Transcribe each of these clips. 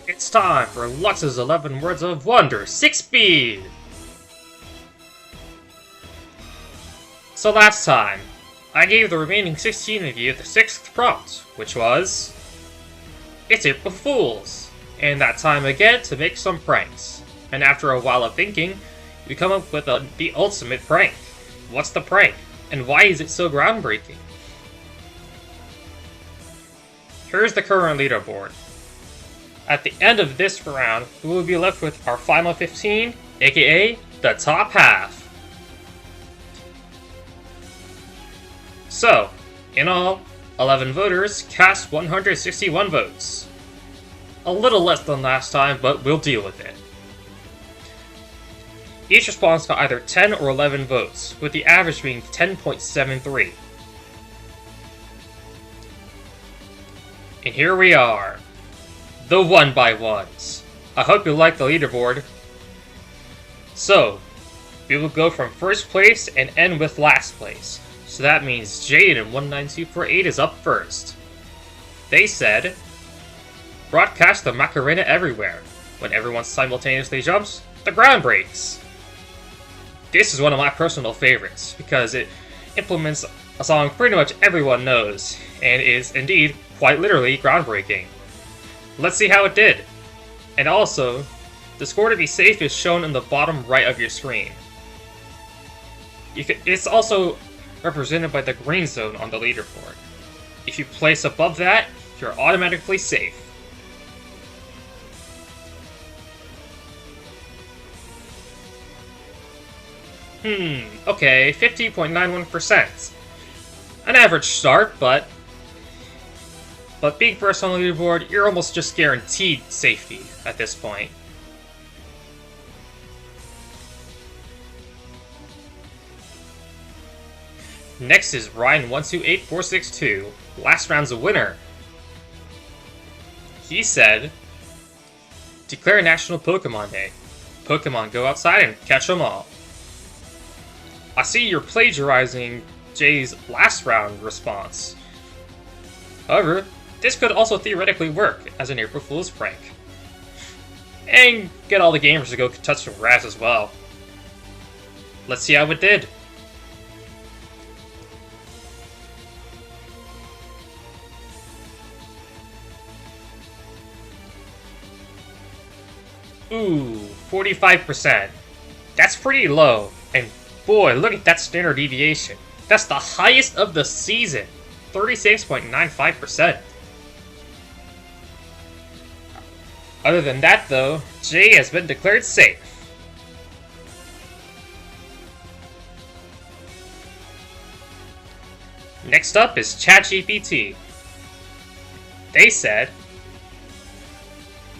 It's time for Lux's 11 Words of Wonder 6 Speed! So last time, I gave the remaining 16 of you the 6th prompt, which was... It's April Fool's! And that time again to make some pranks. And after a while of thinking, you come up with the ultimate prank. What's the prank? And why is it so groundbreaking? Here's the current leaderboard. At the end of this round, we will be left with our final 15, aka the top half. So, in all, 11 voters cast 161 votes. A little less than last time, but we'll deal with it. Each response got either 10 or 11 votes, with the average being 10.73. And here we are. The 1x1s. I hope you like the leaderboard. So, we will go from first place and end with last place. So that means Jade in 19248 is up first. They said, broadcast the Macarena everywhere. When everyone simultaneously jumps, the ground breaks. This is one of my personal favorites, because it implements a song pretty much everyone knows, and is indeed quite literally groundbreaking. Let's see how it did. And also, the score to be safe is shown in the bottom right of your screen. It's also represented by the green zone on the leaderboard. If you place above that, you're automatically safe. Okay, 50.91%. An average start, but being first on the leaderboard, you're almost just guaranteed safety at this point. Next is Ryan128462, last round's a winner. He said, declare National Pokemon Day. Pokemon go outside and catch them all. I see you're plagiarizing Jay's last round response. However, this could also theoretically work as an April Fool's prank. And get all the gamers to go touch some grass as well. Let's see how it did. Ooh, 45%. That's pretty low, and boy, look at that standard deviation. That's the highest of the season, 36.95%. Other than that though, Jay has been declared safe. Next up is ChatGPT. They said,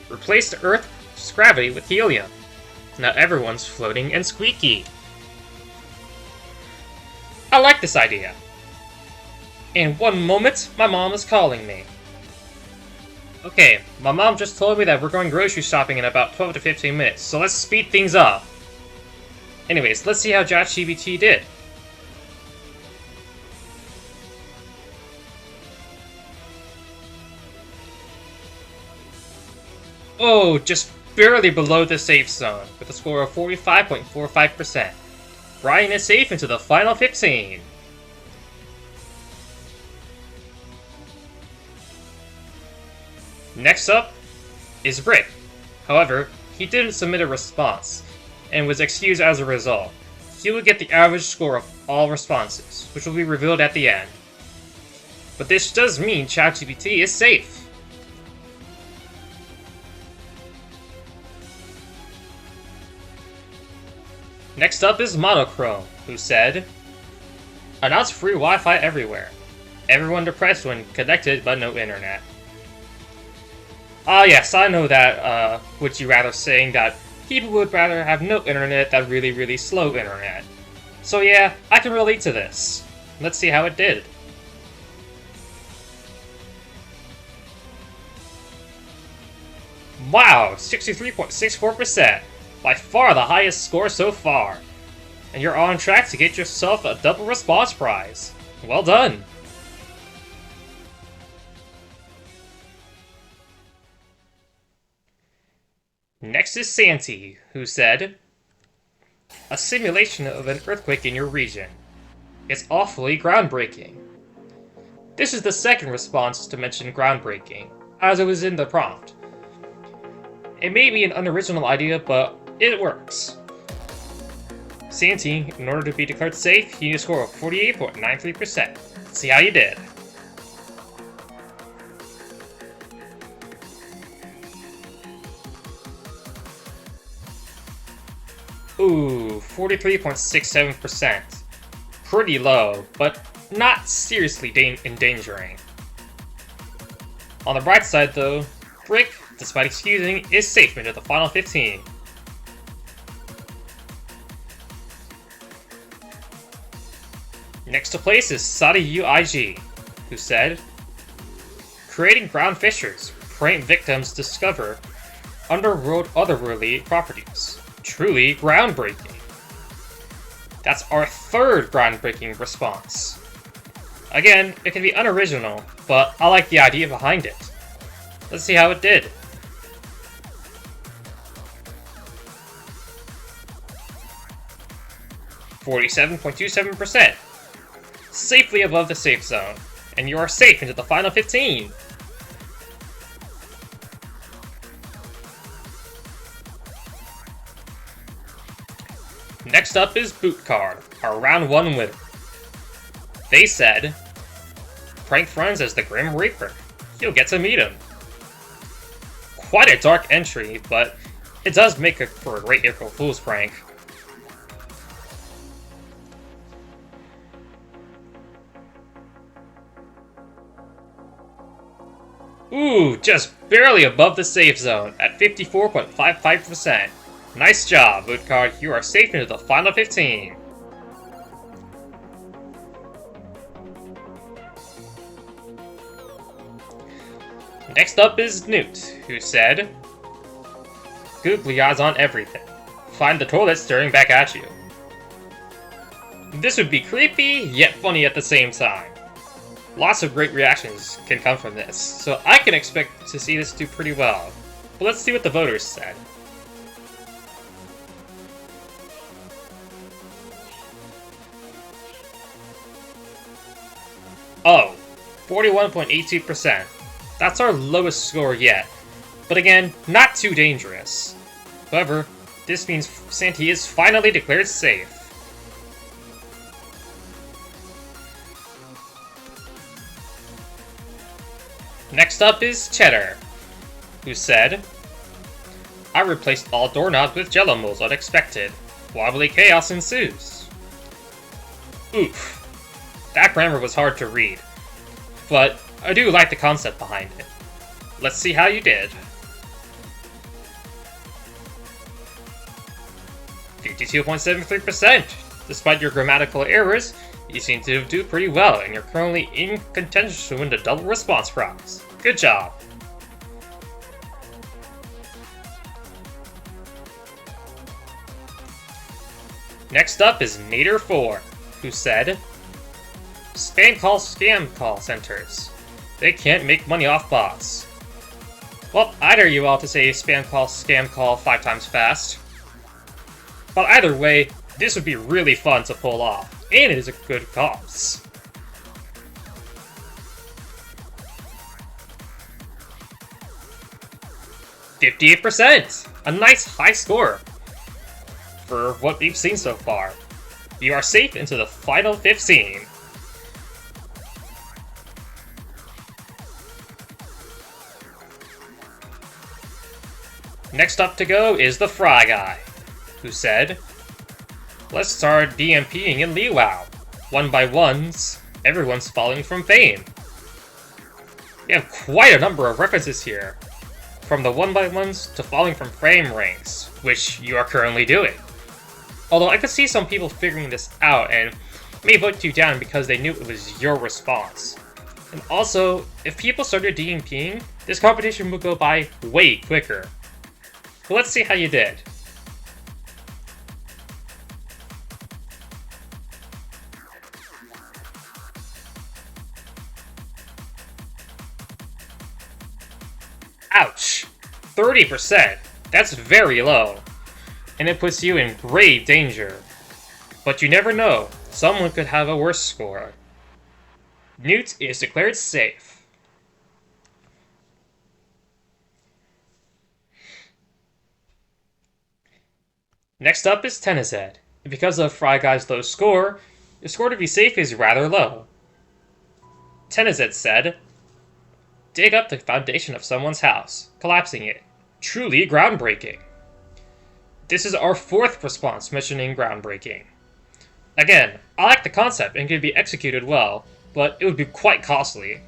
replace the Earth's gravity with helium. Now everyone's floating and squeaky. I like this idea. In one moment, my mom is calling me. Okay, my mom just told me that we're going grocery shopping in about 12 to 15 minutes, so let's speed things up. Anyways, let's see how ChatGPT did. Oh, just barely below the safe zone, with a score of 45.45%. Brian is safe into the final 15. Next up is Rick. However, he didn't submit a response, and was excused as a result. He will get the average score of all responses, which will be revealed at the end. But this does mean ChatGPT is safe. Next up is Monochrome, who said, announce free Wi-Fi everywhere. Everyone depressed when connected but no internet. Ah yes, I know that, would you rather saying that people would rather have no internet than really, really slow internet. So yeah, I can relate to this. Let's see how it did. Wow, 63.64%. By far the highest score so far. And you're on track to get yourself a double response prize. Well done. Next is Santi, who said, a simulation of an earthquake in your region. It's awfully groundbreaking. This is the second response to mention groundbreaking, as it was in the prompt. It may be an unoriginal idea, but it works. Santi, in order to be declared safe, you need a score of 48.93%. Let's see how you did. Ooh, 43.67%. Pretty low, but not seriously endangering. On the bright side though, Brick, despite excusing, is safe into the final 15. Next to place is Sadi UIG, who said, creating ground fissures, praying victims discover underworld otherworldly properties. Truly groundbreaking. That's our third groundbreaking response. Again, it can be unoriginal, but I like the idea behind it. Let's see how it did. %47.27%. Safely above the safe zone, and you are safe into the final 15. Next up is Boot Card, our round 1 winner. They said, prank friends as the Grim Reaper. You'll get to meet him. Quite a dark entry, but it does make for a great April Fool's prank. Ooh, just barely above the safe zone at 54.55%. Nice job, Boot Card. You are safe into the final 15. Next up is Newt, who said, googly eyes on everything. Find the toilet staring back at you. This would be creepy, yet funny at the same time. Lots of great reactions can come from this, so I can expect to see this do pretty well. But let's see what the voters said. Oh, 41.82%. That's our lowest score yet. But again, not too dangerous. However, this means Santi is finally declared safe. Next up is Cheddar, who said, I replaced all doorknobs with jello molds unexpected. Wobbly chaos ensues. Oof. That grammar was hard to read, but I do like the concept behind it. Let's see how you did. 52.73%. Despite your grammatical errors, you seem to do pretty well, and you're currently in contention to win the double response prize. Good job. Next up is Nader4, who said, scam call centers. They can't make money off bots. Well, I dare you all to say scam call 5 times fast. But either way, this would be really fun to pull off, and it is a good cause. %, a nice high score for what we've seen so far. You are safe into the final 15. Next up to go is the Fry Guy, who said, let's start DMPing in LeeWow. 1 by 1s, everyone's falling from fame. We have quite a number of references here, from the 1 by 1s to falling from fame ranks, which you are currently doing. Although I could see some people figuring this out and may vote you down because they knew it was your response. And also, if people started DMPing, this competition would go by way quicker. But let's see how you did. Ouch! 30%. That's very low, and it puts you in grave danger. But you never know, someone could have a worse score. Newt is declared safe. Next up is Tennishead. Because of Fry Guy's low score, your score to be safe is rather low. Tennishead said, dig up the foundation of someone's house, collapsing it. Truly groundbreaking. This is our 4th response mentioning groundbreaking. Again, I like the concept and could be executed well, but it would be quite costly.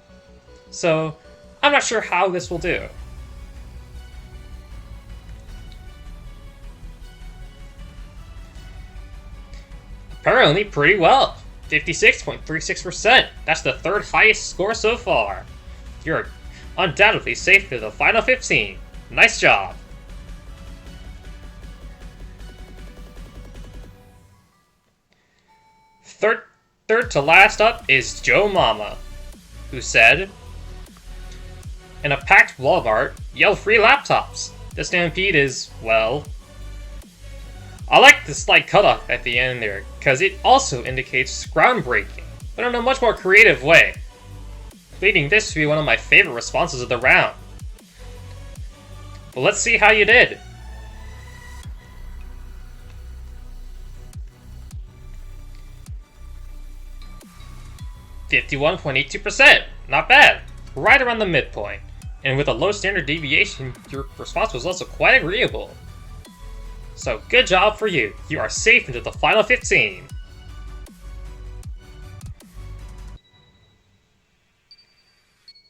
So, I'm not sure how this will do. Apparently pretty well. 56.36%. That's the 3rd highest score so far. You're undoubtedly safe to the final 15. Nice job. Third to last up is Joe Mama, who said, in a packed Walmart, yell free laptops. The stampede is, well... I like the slight cutoff at the end there, because it also indicates groundbreaking, but in a much more creative way, leading this to be one of my favorite responses of the round. But let's see how you did. %51.82%, not bad, right around the midpoint. And with a low standard deviation, your response was also quite agreeable. So good job for you, you are safe into the final 15.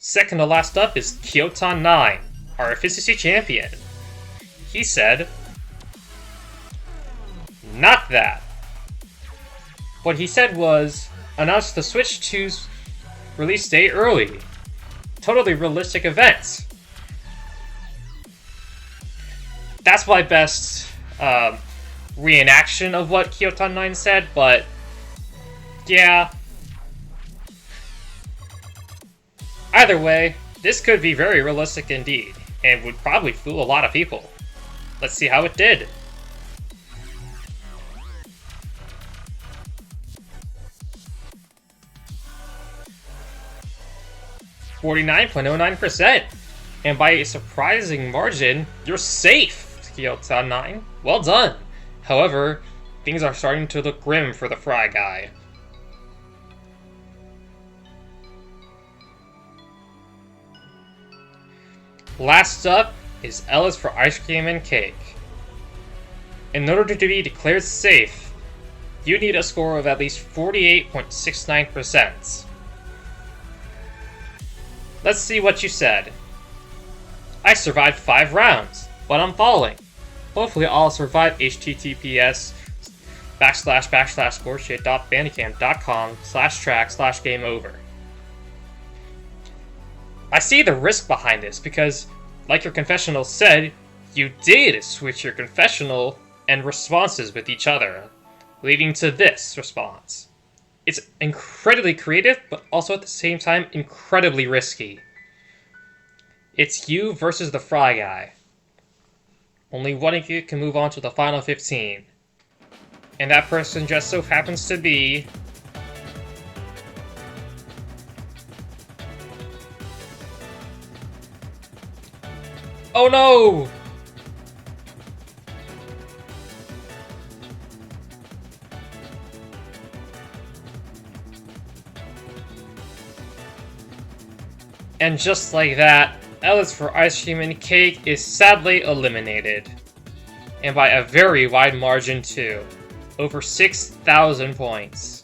Second to last up is Kyoton9, our efficiency champion. He said, not that. What he said was, announced the Switch 2's release date early. Totally realistic events. That's my best reenaction of what Kyoton9 said, but yeah. Either way, this could be very realistic indeed, and would probably fool a lot of people. Let's see how it did. %49.09%, and by a surprising margin, you're safe, Kyoton9. Well done. However, things are starting to look grim for the Fry Guy. Last up is Ellis for ice cream and cake. In order to be declared safe, you need a score of at least 48.69%. Let's see what you said. I survived 5 rounds, but I'm falling. Hopefully I'll survive https://scoreshit.bandicamp.com/track/game over. I see the risk behind this because, like your confessional said, you did switch your confessional and responses with each other, leading to this response. It's incredibly creative, but also at the same time incredibly risky. It's you versus the Fry Guy. Only one of you can move on to the final 15. And that person just so happens to be... oh no! And just like that, Ellis for ice cream and cake is sadly eliminated. And by a very wide margin too. Over 6,000 points.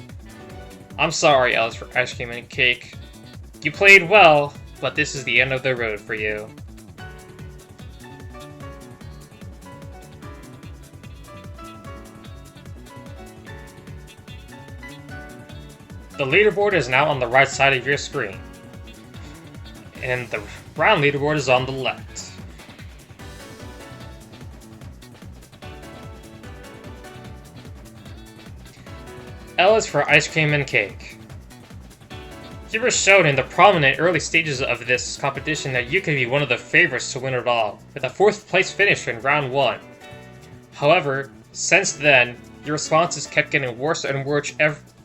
I'm sorry, Ellis for ice cream and cake. You played well, but this is the end of the road for you. The leaderboard is now on the right side of your screen. And the round leaderboard is on the left. L is for ice cream and cake. You were shown in the prominent early stages of this competition that you could be one of the favorites to win it all, with a 4th place finish in round 1. However, since then, your responses kept getting worse and worse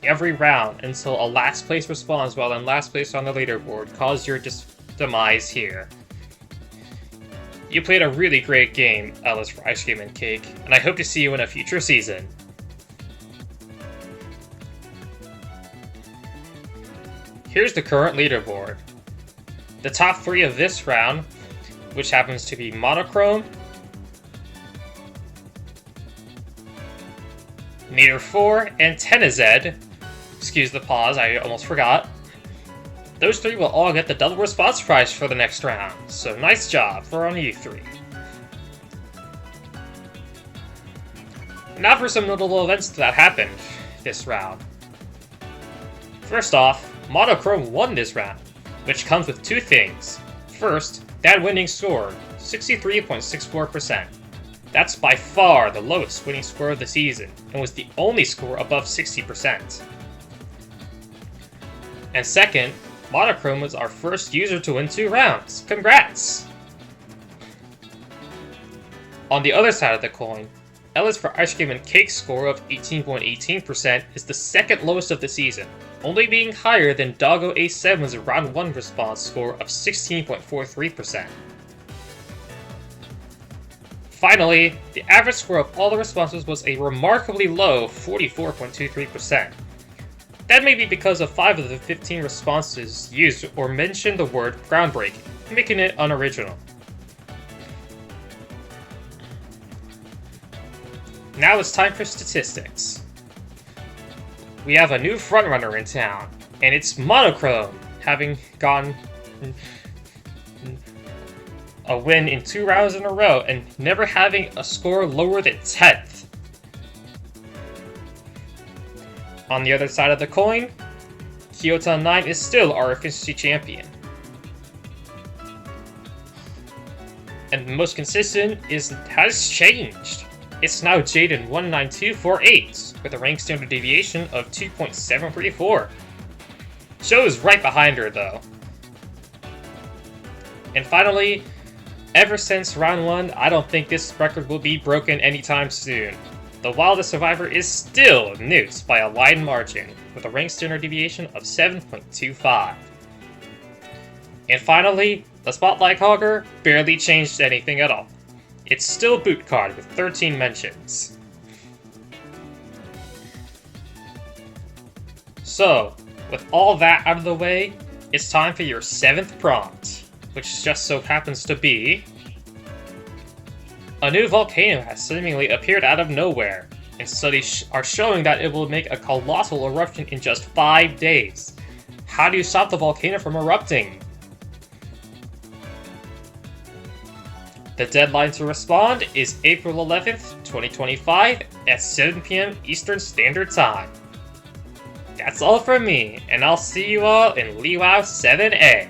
every round until a last place response while in last place on the leaderboard caused your demise here. You played a really great game, Ellis for Ice Cream and Cake, and I hope to see you in a future season. Here's the current leaderboard. The top 3 of this round, which happens to be Monochrome, Meter 4, and Tenazed. Excuse the pause, I almost forgot. Those 3 will all get the double response prize for the next round, so nice job for on you 3. Now for some notable events that happened this round. First off, Monochrome won this round, which comes with 2 things. First, that winning score, 63.64%. That's by far the lowest winning score of the season, and was the only score above 60%. And second, Monochrome was our first user to win 2 rounds. Congrats! On the other side of the coin, Ellis for Ice Cream and Cake score of 18.18% is the second lowest of the season, only being higher than Doggo A7's round 1 response score of 16.43%. Finally, the average score of all the responses was a remarkably low 44.23%. That may be because of 5 of the 15 responses used or mentioned the word groundbreaking, making it unoriginal. Now it's time for statistics. We have a new frontrunner in town, and it's Monochrome, having gone a win in 2 rounds in a row and never having a score lower than 10th. On the other side of the coin, Kyoto 9 is still our efficiency champion. And the most consistent has changed. It's now Jaden19248 with a rank standard deviation of 2.734. Joe is right behind her though. And finally, ever since round 1, I don't think this record will be broken anytime soon. The wildest survivor is still Newt by a wide margin, with a rank standard deviation of 7.25. And finally, the Spotlight Hogger barely changed anything at all. It's still Bootcard with 13 mentions. So, with all that out of the way, it's time for your 7th prompt, which just so happens to be... A new volcano has seemingly appeared out of nowhere, and studies are showing that it will make a colossal eruption in just 5 days. How do you stop the volcano from erupting? The deadline to respond is April 11th, 2025 at 7 PM Eastern Standard Time. That's all from me, and I'll see you all in Liwao 7A.